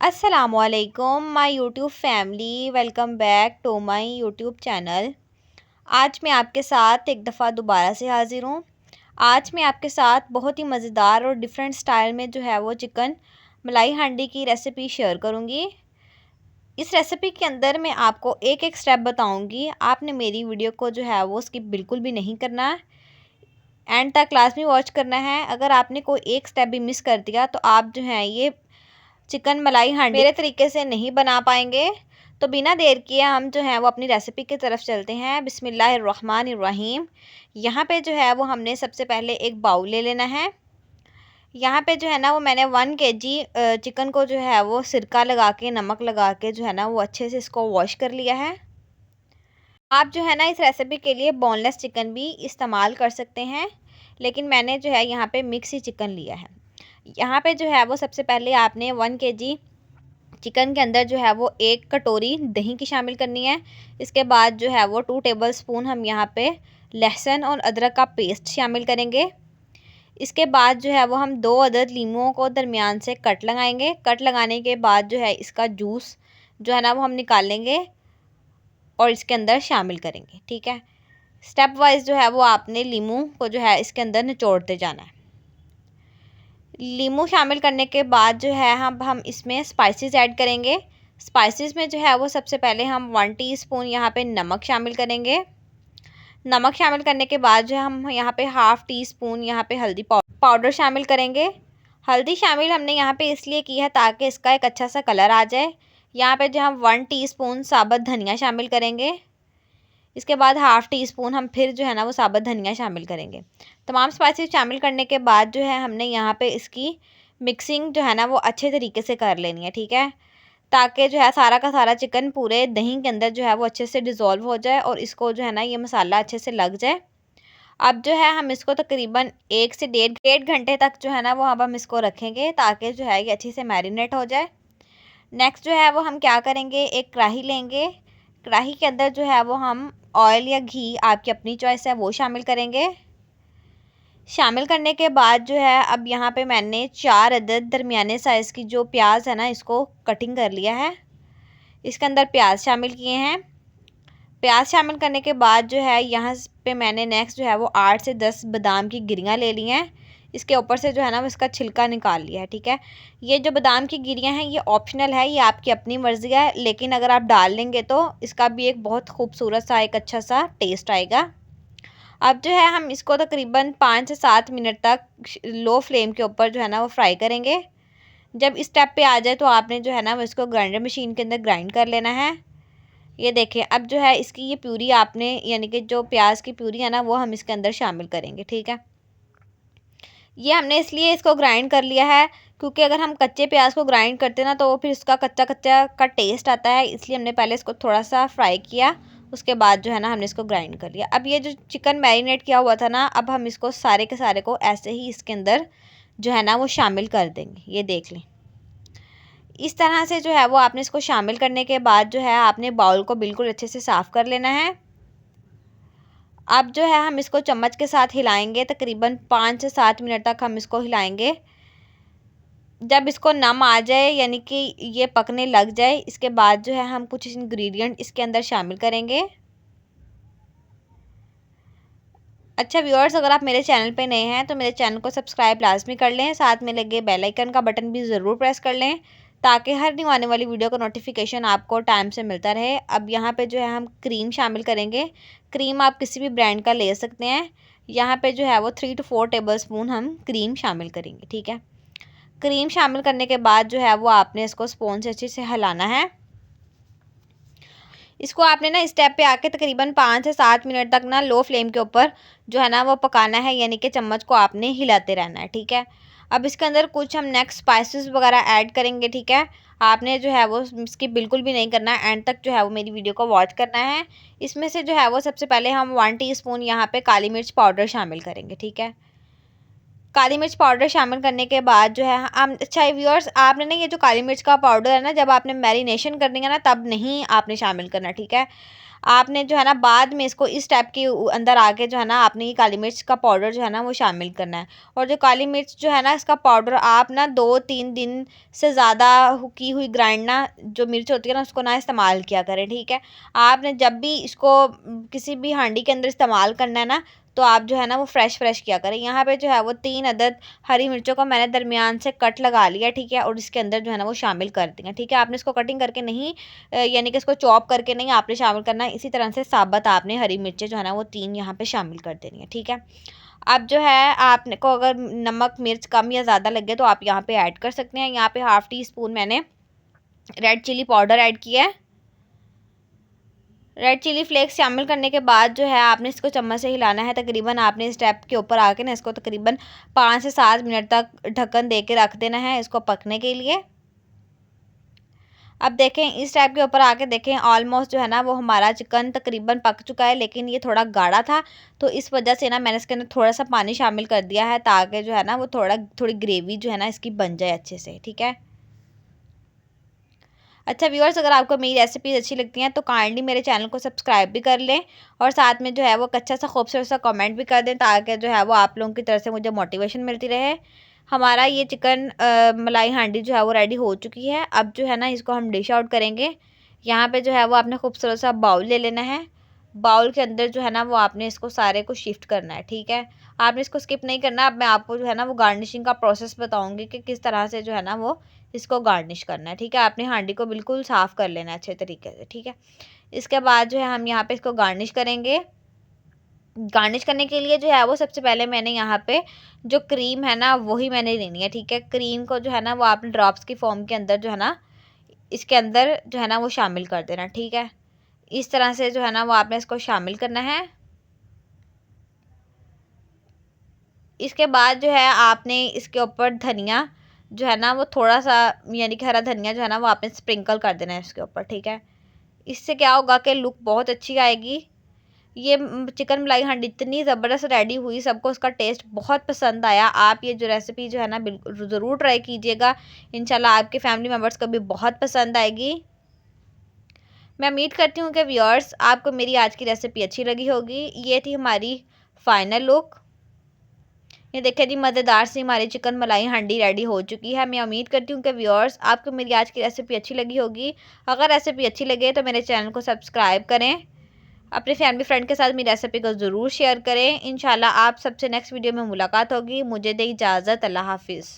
असलकुम my YouTube family, welcome back to my YouTube channel. आज मैं आपके साथ एक दफ़ा दोबारा से हाज़िर हूँ। आज मैं आपके साथ बहुत ही मज़ेदार और डिफरेंट स्टाइल में जो है वो चिकन मलाई हांडी की रेसिपी शेयर करूँगी। इस रेसिपी के अंदर मैं आपको एक एक स्टेप बताऊँगी। आपने मेरी वीडियो को जो है वो स्किप बिल्कुल भी नहीं करना, एंड तक क्लास में वॉच करना है। अगर आपने कोई एक स्टेप भी मिस कर दिया तो आप जो है ये चिकन मलाई हांडी मेरे तरीके से नहीं बना पाएंगे। तो बिना देर किए हम जो है वो अपनी रेसिपी की तरफ चलते हैं। बिस्मिल्लाहिर्रहमानिर्रहीम। यहाँ पे जो है वो हमने सबसे पहले एक बाउल ले लेना है। यहाँ पे जो है ना वो मैंने 1 kg चिकन को जो है वो सिरका लगा के, नमक लगा के जो है ना वो अच्छे से इसको वॉश कर लिया है। आप जो है ना इस रेसिपी के लिए बोनलेस चिकन भी इस्तेमाल कर सकते हैं, लेकिन मैंने जो है यहाँ पे मिक्स ही चिकन लिया है। यहाँ पे जो है वो सबसे पहले आपने 1 kg चिकन के अंदर जो है वो 1 कटोरी दही की शामिल करनी है। इसके बाद जो है वो 2 टेबलस्पून हम यहाँ पे लहसुन और अदरक का पेस्ट शामिल करेंगे। इसके बाद जो है वो हम 2 अदद लीमुओं को दरमियान से कट लगाएंगे। कट लगाने के बाद जो है इसका जूस जो है ना वो हम निकाल लेंगे और इसके अंदर शामिल करेंगे। ठीक है, स्टेप वाइज जो है वो आपने लीमू को जो है इसके अंदर निचोड़ते जाना है। लीमू शामिल करने के बाद जो है हम इसमें स्पाइसेस ऐड करेंगे। स्पाइसेस में जो है वो सबसे पहले हम 1 टीस्पून यहाँ पे नमक शामिल करेंगे। नमक शामिल करने के बाद जो हम यहाँ पे 1/2 टीस्पून यहाँ पे हल्दी पाउडर शामिल करेंगे। हल्दी शामिल हमने यहाँ पे इसलिए की है ताकि इसका एक अच्छा सा कलर आ जाए। यहाँ पे जो हम 1 टीस्पून साबुत धनिया शामिल करेंगे। इसके बाद 1/2 टीस्पून हम फिर जो है ना वो साबुत धनिया शामिल करेंगे। तमाम स्पाइसेस शामिल करने के बाद जो है हमने यहाँ पे इसकी मिक्सिंग जो है ना वो अच्छे तरीके से कर लेनी है। ठीक है, ताकि जो है सारा का सारा चिकन पूरे दही के अंदर जो है वो अच्छे से डिज़ोल्व हो जाए और इसको जो है ना ये मसाला अच्छे से लग जाए। अब जो है हम इसको तकरीबन 1 से डेढ़ घंटे तक जो है ना वो अब हम इसको रखेंगे ताकि जो है ये अच्छे से मैरिनेट हो जाए। नेक्स्ट जो है वो हम क्या करेंगे, एक कढ़ाई लेंगे। कढ़ाई के अंदर जो है वो हम ऑयल या घी, आपकी अपनी चॉइस है, वो शामिल करेंगे। शामिल करने के बाद जो है अब यहाँ पे मैंने 4 अदद दरमियाने साइज़ की जो प्याज है ना इसको कटिंग कर लिया है। इसके अंदर प्याज शामिल किए हैं। प्याज शामिल करने के बाद जो है यहाँ पे मैंने नेक्स्ट जो है वो 8 से 10 बादाम की गिरियाँ ले ली हैं। इसके ऊपर से जो है ना वो इसका छिलका निकाल लिया है। ठीक है, ये जो बादाम की गिरियाँ हैं ये ऑप्शनल है, ये आपकी अपनी मर्ज़ी है, लेकिन अगर आप डाल लेंगे तो इसका भी एक बहुत खूबसूरत सा एक अच्छा सा टेस्ट आएगा। अब जो है हम इसको तकरीबन 5 से 7 मिनट तक लो फ्लेम के ऊपर जो है ना वो फ्राई करेंगे। जब इस स्टेप पे आ जाए तो आपने जो है ना वो इसको ग्राइंडर मशीन के अंदर ग्राइंड कर लेना है। ये देखिए अब जो है इसकी ये प्यूरी आपने, यानी कि जो प्याज की प्यूरी है ना वो हम इसके अंदर शामिल करेंगे। ठीक है, ये हमने इसलिए इसको ग्राइंड कर लिया है क्योंकि अगर हम कच्चे प्याज को ग्राइंड करते ना तो फिर उसका कच्चा कच्चा का टेस्ट आता है, इसलिए हमने पहले इसको थोड़ा सा फ्राई किया, उसके बाद जो है ना हमने इसको ग्राइंड कर लिया। अब ये जो चिकन मैरिनेट किया हुआ था ना, अब हम इसको सारे के सारे को ऐसे ही इसके अंदर जो है ना वो शामिल कर देंगे। ये देख लें, इस तरह से जो है वो आपने इसको शामिल करने के बाद जो है आपने बाउल को बिल्कुल अच्छे से साफ़ कर लेना है। अब जो है हम इसको चम्मच के साथ हिलाएंगे, तकरीबन 5 से 7 मिनट तक हम इसको हिलाएंगे। जब इसको नम आ जाए, यानी कि ये पकने लग जाए, इसके बाद जो है हम कुछ इंग्रेडिएंट इसके अंदर शामिल करेंगे। अच्छा व्यूअर्स, अगर आप मेरे चैनल पे नए हैं तो मेरे चैनल को सब्सक्राइब लाजमी कर लें, साथ में लगे बेल आइकन का बटन भी ज़रूर प्रेस कर लें ताकि हर न्यू आने वाली वीडियो का नोटिफिकेशन आपको टाइम से मिलता रहे। अब यहाँ पे जो है हम क्रीम शामिल करेंगे। क्रीम आप किसी भी ब्रांड का ले सकते हैं। यहाँ पे जो है वो 3 से 4 टेबलस्पून हम क्रीम शामिल करेंगे। ठीक है, क्रीम शामिल करने के बाद जो है वो आपने इसको स्पून से अच्छे से हिलाना है। इसको आपने ना स्टेप पे आके तकरीबन 5 से 7 मिनट तक ना लो फ्लेम के ऊपर जो है ना वो पकाना है, यानी कि चम्मच को आपने हिलाते रहना है। ठीक है, अब इसके अंदर कुछ हम नेक्स्ट स्पाइसेस वगैरह ऐड करेंगे। ठीक है, आपने जो है वो स्किप बिल्कुल भी नहीं करना है, एंड तक जो है वो मेरी वीडियो को वॉच करना है। इसमें से जो है वो सबसे पहले हम 1 टीस्पून यहाँ पे काली मिर्च पाउडर शामिल करेंगे। ठीक है, काली मिर्च पाउडर शामिल करने के बाद जो है हम, अच्छा व्यूअर्स, आपने ना ये जो काली मिर्च का पाउडर है ना, जब आपने मैरिनेशन करनी है ना तब नहीं आपने शामिल करना। ठीक है, आपने जो है ना बाद में इसको इस टाइप के अंदर आके जो है ना आपने ये काली मिर्च का पाउडर जो है ना वो शामिल करना है। और जो काली मिर्च जो है ना इसका पाउडर आप ना 2-3 दिन से ज़्यादा की हुई ग्राइंड ना जो मिर्च होती है ना उसको ना इस्तेमाल किया करें, ठीक है। आपने जब भी इसको किसी भी हांडी के अंदर इस्तेमाल करना है ना तो आप जो है ना वो फ्रेश किया करें। यहाँ पे जो है वो 3 अदद हरी मिर्चों को मैंने दरमियान से कट लगा लिया, ठीक है, और इसके अंदर जो है ना वो शामिल कर दिया, ठीक है। आपने इसको कटिंग करके नहीं यानी कि इसको चॉप करके नहीं आपने शामिल करना है, इसी तरह से साबुत आपने हरी मिर्चें जो है ना वो 3 यहाँ पे शामिल कर देनी है, ठीक है। अब जो है आपने को अगर नमक मिर्च कम या ज़्यादा लगे तो आप यहाँ पे ऐड कर सकते हैं। यहाँ पे ½ टी स्पून मैंने रेड चिली पाउडर ऐड किया है। रेड चिली फ्लेक्स शामिल करने के बाद जो है आपने इसको चम्मच से हिलाना है। तकरीबन आपने इस स्टेप के ऊपर आके ना इसको तकरीबन 5 से 7 मिनट तक ढक्कन दे के रख देना है इसको पकने के लिए। अब देखें इस टाइप के ऊपर आके देखें ऑलमोस्ट जो है ना वो हमारा चिकन तकरीबन पक चुका है, लेकिन ये थोड़ा गाढ़ा था तो इस वजह से ना मैंने इसके अंदर थोड़ा सा पानी शामिल कर दिया है ताकि जो है ना वो थोड़ी ग्रेवी जो है ना इसकी बन जाए अच्छे से, ठीक है। अच्छा व्यूअर्स, अगर आपको मेरी रेसिपीज़ अच्छी लगती हैं तो काइंडली मेरे चैनल को सब्सक्राइब भी कर लें और साथ में जो है वो अच्छा सा खूबसूरत सा कमेंट भी कर दें ताकि जो है वो आप लोगों की तरफ से मुझे मोटिवेशन मिलती रहे। हमारा ये चिकन मलाई हांडी जो है वो रेडी हो चुकी है। अब जो है ना इसको हम डिश आउट करेंगे। यहाँ पे जो है वो आपने खूबसूरत सा बाउल ले लेना है। बाउल के अंदर जो है ना वो आपने इसको सारे को शिफ्ट करना है, ठीक है। आपने इसको स्किप नहीं करना। अब मैं आपको जो है ना वो गार्निशिंग का प्रोसेस बताऊंगी कि किस तरह से जो है ना वो इसको गार्निश करना है, ठीक है। आपने हांडी को बिल्कुल साफ़ कर लेना है अच्छे तरीके से, ठीक है। इसके बाद जो है हम यहाँ पे इसको गार्निश करेंगे। गार्निश करने के लिए जो है वो सबसे पहले मैंने यहाँ पे जो क्रीम है ना वही मैंने लेनी है, ठीक है। क्रीम को जो है ना वो आपने ड्रॉप्स की फॉर्म के अंदर जो है ना इसके अंदर जो है ना वो शामिल कर देना, ठीक है। इस तरह से जो है ना वो आपने इसको शामिल करना है। इसके बाद जो है आपने इसके ऊपर धनिया जो है ना वो थोड़ा सा यानी कि हरा धनिया जो है ना वो आपने स्प्रिंकल कर देना है इसके ऊपर, ठीक है। इससे क्या होगा कि लुक बहुत अच्छी आएगी। ये चिकन मलाई हांडी इतनी ज़बरदस्त रेडी हुई, सबको उसका टेस्ट बहुत पसंद आया। आप ये जो रेसिपी जो है ना बिल्कुल ज़रूर ट्राई कीजिएगा। इंशाल्लाह आपके फैमिली मेम्बर्स को भी बहुत पसंद आएगी। मैं उम्मीद करती हूँ कि व्यूअर्स आपको मेरी आज की रेसिपी अच्छी लगी होगी। ये थी हमारी फाइनल लुक। ये देखिए जी मज़ेदार सी हमारी चिकन मलाई हांडी रेडी हो चुकी है। मैं उम्मीद करती हूँ कि व्यूअर्स आपको मेरी आज की रेसिपी अच्छी लगी होगी। अगर रेसिपी अच्छी लगे तो मेरे चैनल को सब्सक्राइब करें, अपने फैमिली फ्रेंड के साथ मेरी रेसिपी को ज़रूर शेयर करें। इंशाल्लाह आप सबसे नेक्स्ट वीडियो में मुलाकात होगी। मुझे दे इजाज़त। अल्लाह हाफिज़।